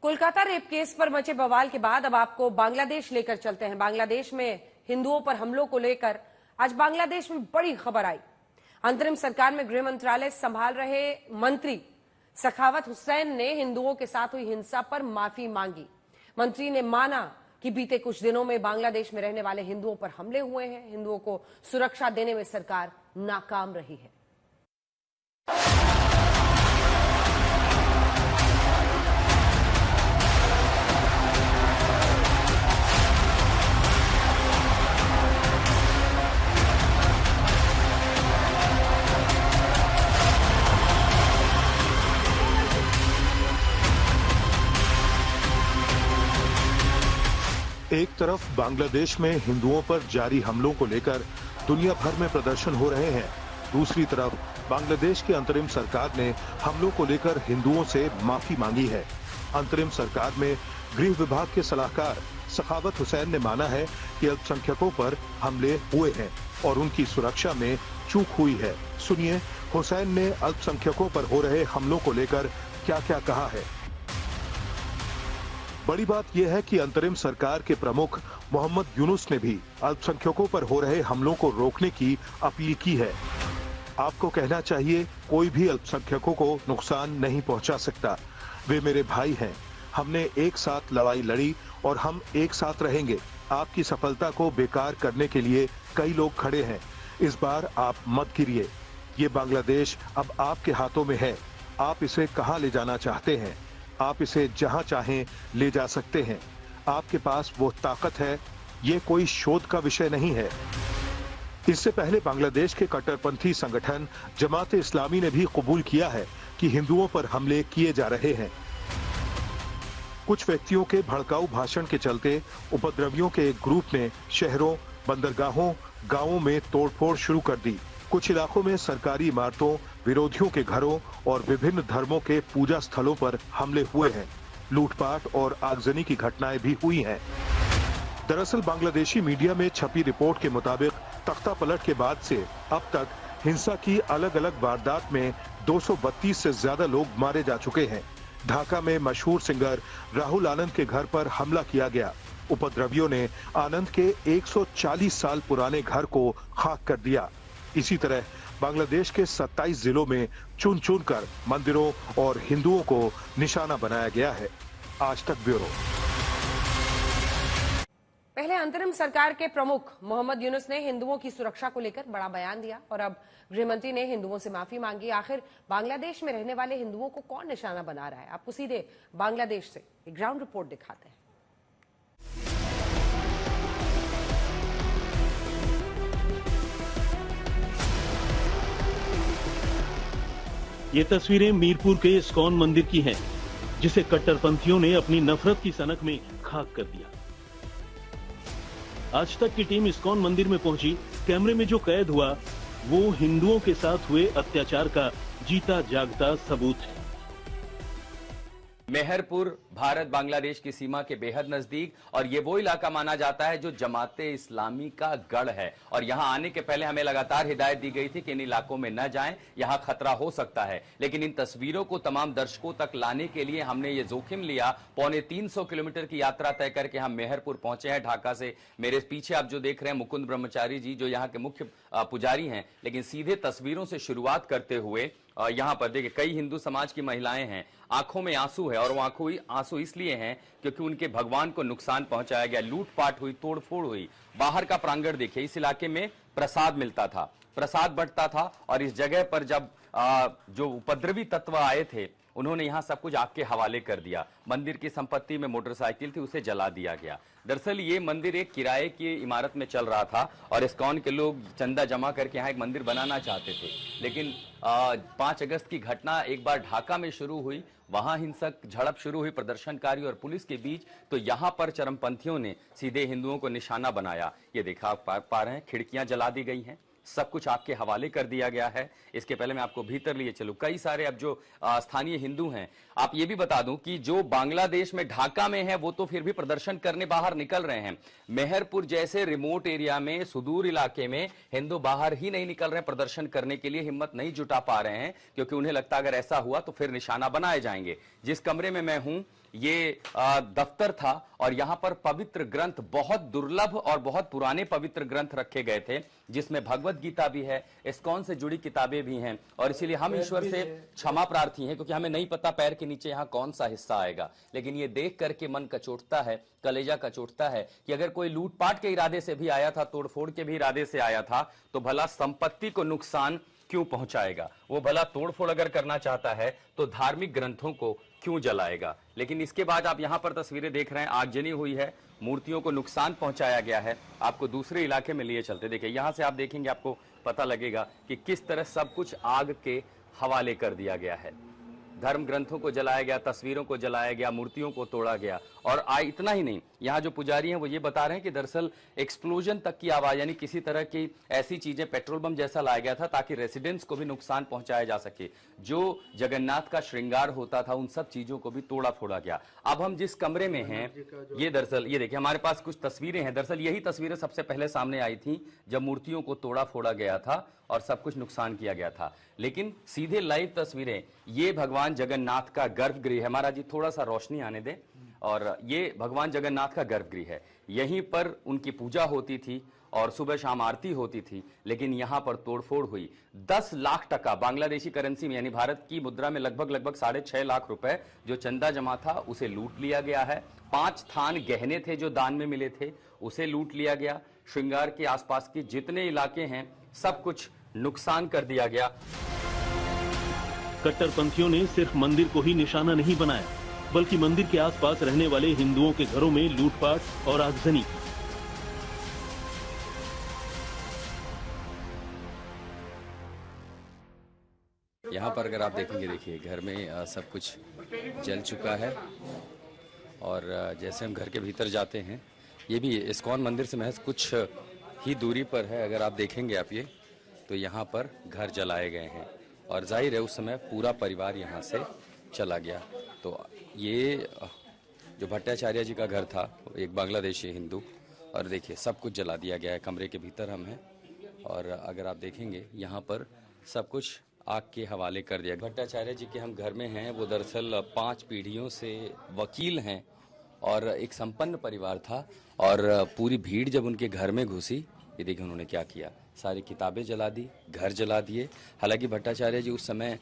Kolkata rape case पर मचे बवाल के बाद अब आपको बांग्लादेश लेकर चलते हैं। बांग्लादेश में हिंदुओं पर हमलों को लेकर आज बांग्लादेश में बड़ी खबर आई। अंतरिम सरकार में गृह मंत्रालय संभाल रहे मंत्री सखावत हुसैन ने हिंदुओं के साथ हुई हिंसा पर माफी मांगी। मंत्री ने माना कि बीते कुछ दिनों में बांग्लादेश में रहने वाले हिंदुओं पर हमले हुए हैं। हिंदुओं को सुरक्षा देने में सरकार नाकाम रही है। एक तरफ बांग्लादेश में हिंदुओं पर जारी हमलों को लेकर दुनिया भर में प्रदर्शन हो रहे हैं, दूसरी तरफ बांग्लादेश की अंतरिम सरकार ने हमलों को लेकर हिंदुओं से माफी मांगी है। अंतरिम सरकार में गृह विभाग के सलाहकार सखावत हुसैन ने माना है कि अल्पसंख्यकों पर हमले हुए हैं और उनकी सुरक्षा में चूक हुई है। सुनिए हुसैन ने अल्पसंख्यकों पर हो रहे हमलों को लेकर क्या क्या कहा है। बड़ी बात यह है कि अंतरिम सरकार के प्रमुख मोहम्मद यूनुस ने भी अल्पसंख्यकों पर हो रहे हमलों को रोकने की अपील की है। आपको कहना चाहिए, कोई भी अल्पसंख्यकों को नुकसान नहीं पहुंचा सकता। वे मेरे भाई हैं। हमने एक साथ लड़ाई लड़ी और हम एक साथ रहेंगे। आपकी सफलता को बेकार करने के लिए कई लोग खड़े हैं। इस बार आप मत गिरिए। ये बांग्लादेश अब आपके हाथों में है। आप इसे कहां ले जाना चाहते हैं? आप इसे जहां चाहें ले जा सकते हैं। आपके पास वो ताकत है। ये कोई शोध का विषय नहीं है। इससे पहले बांग्लादेश के कट्टरपंथी संगठन जमात इस्लामी ने भी कबूल किया है कि हिंदुओं पर हमले किए जा रहे हैं। कुछ व्यक्तियों के भड़काऊ भाषण के चलते उपद्रवियों के एक ग्रुप ने शहरों, बंदरगाहों, गांवों में तोड़फोड़ शुरू कर दी। कुछ इलाकों में सरकारी इमारतों, विरोधियों के घरों और विभिन्न धर्मों के पूजा स्थलों पर हमले हुए हैं। लूटपाट और आगजनी की घटनाएं भी हुई हैं। दरअसल बांग्लादेशी मीडिया में छपी रिपोर्ट के मुताबिक तख्ता पलट के बाद से अब तक हिंसा की अलग अलग वारदात में 232 से ज्यादा लोग मारे जा चुके हैं। ढाका में मशहूर सिंगर राहुल आनंद के घर पर हमला किया गया। उपद्रवियों ने आनंद के 140 साल पुराने घर को खाक कर दिया। इसी तरह बांग्लादेश के 27 जिलों में चुन चुन कर मंदिरों और हिंदुओं को निशाना बनाया गया है। आज तक ब्यूरो। पहले अंतरिम सरकार के प्रमुख मोहम्मद यूनुस ने हिंदुओं की सुरक्षा को लेकर बड़ा बयान दिया और अब गृहमंत्री ने हिंदुओं से माफी मांगी। आखिर बांग्लादेश में रहने वाले हिंदुओं को कौन निशाना बना रहा है? आपको सीधे बांग्लादेश से एक ग्राउंड रिपोर्ट दिखाते हैं। ये तस्वीरें मीरपुर के इस्कॉन मंदिर की हैं, जिसे कट्टरपंथियों ने अपनी नफरत की सनक में खाक कर दिया। आज तक की टीम इस्कॉन मंदिर में पहुंची। कैमरे में जो कैद हुआ वो हिंदुओं के साथ हुए अत्याचार का जीता जागता सबूत है। मेहरपुर भारत बांग्लादेश की सीमा के बेहद नजदीक, और ये वो इलाका माना जाता है जो जमाते इस्लामी का गढ़ है। और यहां आने के पहले हमें लगातार हिदायत दी गई थी कि इन इलाकों में न जाएं, यहां खतरा हो सकता है। लेकिन इन तस्वीरों को तमाम दर्शकों तक लाने के लिए हमने ये जोखिम लिया। 350 किलोमीटर की यात्रा तय करके हम मेहरपुर पहुंचे हैं ढाका से। मेरे पीछे आप जो देख रहे हैं मुकुंद ब्रह्मचारी जी, जो यहाँ के मुख्य पुजारी हैं। लेकिन सीधे तस्वीरों से शुरुआत करते हुए यहाँ पर देखिए, कई हिंदू समाज की महिलाएं हैं, आंखों में आंसू है, और वो आंसू इसलिए हैं क्योंकि उनके भगवान को नुकसान पहुंचाया गया, लूटपाट हुई, तोड़फोड़ हुई। बाहर का प्रांगण देखिए, इस इलाके में प्रसाद मिलता था, प्रसाद बंटता था, और इस जगह पर जब जो उपद्रवी तत्व आए थे उन्होंने यहां सब कुछ आग के हवाले कर दिया। मंदिर की संपत्ति में मोटरसाइकिल थी, उसे जला दिया गया। दरअसल ये मंदिर एक किराए की इमारत में चल रहा था और इस्कॉन के लोग चंदा जमा करके यहाँ एक मंदिर बनाना चाहते थे। लेकिन 5 अगस्त की घटना एक बार ढाका में शुरू हुई, वहां हिंसक झड़प शुरू हुई प्रदर्शनकारी और पुलिस के बीच, तो यहां पर चरमपंथियों ने सीधे हिंदुओं को निशाना बनाया। ये देखा पा रहे हैं, खिड़कियां जला दी गई हैं, सब कुछ आपके हवाले कर दिया गया है। इसके पहले मैं आपको भीतर लिए चलूं, कई सारे अब जो स्थानीय हिंदू हैं, आप ये भी बता दूं कि जो बांग्लादेश में ढाका में है वो तो फिर भी प्रदर्शन करने बाहर निकल रहे हैं। मेहरपुर जैसे रिमोट एरिया में, सुदूर इलाके में हिंदू बाहर ही नहीं निकल रहे हैं प्रदर्शन करने के लिए, हिम्मत नहीं जुटा पा रहे हैं, क्योंकि उन्हें लगता अगर ऐसा हुआ तो फिर निशाना बनाए जाएंगे। जिस कमरे में मैं हूं ये दफ्तर था और यहाँ पर पवित्र ग्रंथ, बहुत दुर्लभ और बहुत पुराने पवित्र ग्रंथ रखे गए थे, जिसमें भगवत गीता भी है, इस्कॉन से जुड़ी किताबें भी हैं। और इसीलिए हम ईश्वर से क्षमा प्रार्थी हैं, क्योंकि हमें नहीं पता पैर के नीचे यहाँ कौन सा हिस्सा आएगा। लेकिन ये देख करके मन कचोटता है, कलेजा कचोटता है कि अगर कोई लूटपाट के इरादे से भी आया था, तोड़फोड़ के भी इरादे से आया था, तो भला संपत्ति को नुकसान क्यों पहुंचाएगा? वो भला तोड़फोड़ अगर करना चाहता है तो धार्मिक ग्रंथों को क्यों जलाएगा? लेकिन इसके बाद आप यहां पर तस्वीरें देख रहे हैं, आगजनी हुई है, मूर्तियों को नुकसान पहुंचाया गया है। आपको दूसरे इलाके में लिए चलते, देखिए यहां से आप देखेंगे, आपको पता लगेगा कि किस तरह सब कुछ आग के हवाले कर दिया गया है। धर्म ग्रंथों को जलाया गया, तस्वीरों को जलाया गया, मूर्तियों को तोड़ा गया। और इतना ही नहीं, यहाँ जो पुजारी हैं वो ये बता रहे हैं कि दरअसल एक्सप्लोजन तक की आवाज, यानी किसी तरह की ऐसी चीजें, पेट्रोल बम जैसा लाया गया था ताकि रेसिडेंट्स को भी नुकसान पहुंचाया जा सके। जो जगन्नाथ का श्रृंगार होता था, उन सब चीजों को भी तोड़ा फोड़ा गया। अब हम जिस कमरे में हैं, ये दरअसल ये देखिए हमारे पास कुछ तस्वीरें हैं। दरअसल यही तस्वीरें सबसे पहले सामने आई थी जब मूर्तियों को तोड़ा फोड़ा गया था और सब कुछ नुकसान किया गया था। लेकिन सीधे लाइव तस्वीरें, ये भगवान जगन्नाथ का गर्भगृह है। महाराज जी थोड़ा सा रोशनी आने दें। और ये भगवान जगन्नाथ का गर्भगृह है, यहीं पर उनकी पूजा होती थी और सुबह शाम आरती होती थी। लेकिन यहां पर तोड़फोड़ हुई। 10 लाख टका बांग्लादेशी करेंसी में, यानी भारत की मुद्रा में लगभग 6.5 लाख रुपए जो चंदा जमा था, उसे लूट लिया गया है। 5 थान गहने थे जो दान में मिले थे, उसे लूट लिया गया। श्रृंगार के आसपास के जितने इलाके हैं, सब कुछ नुकसान कर दिया गया। कट्टरपंथियों ने सिर्फ मंदिर को ही निशाना नहीं बनाया, बल्कि मंदिर के आसपास रहने वाले हिंदुओं के घरों में लूटपाट और आगजनी की। यहाँ पर अगर आप देखेंगे, देखिए घर में सब कुछ जल चुका है। और जैसे हम घर के भीतर जाते हैं, ये भी इस्कॉन मंदिर से महज कुछ ही दूरी पर है। अगर आप देखेंगे आप ये, तो यहाँ पर घर जलाए गए हैं और जाहिर है उस समय पूरा परिवार यहाँ से चला गया। तो ये जो भट्टाचार्य जी का घर था, एक बांग्लादेशी हिंदू, और देखिए सब कुछ जला दिया गया है। कमरे के भीतर हम हैं और अगर आप देखेंगे यहाँ पर सब कुछ आग के हवाले कर दिया। भट्टाचार्य जी के हम घर में हैं। वो दरअसल 5 पीढ़ियों से वकील हैं और एक संपन्न परिवार था। और पूरी भीड़ जब उनके घर में घुसी, ये देखिए उन्होंने क्या किया, सारी किताबें जला दी, घर जला दिए। हालांकि भट्टाचार्य जी उस समय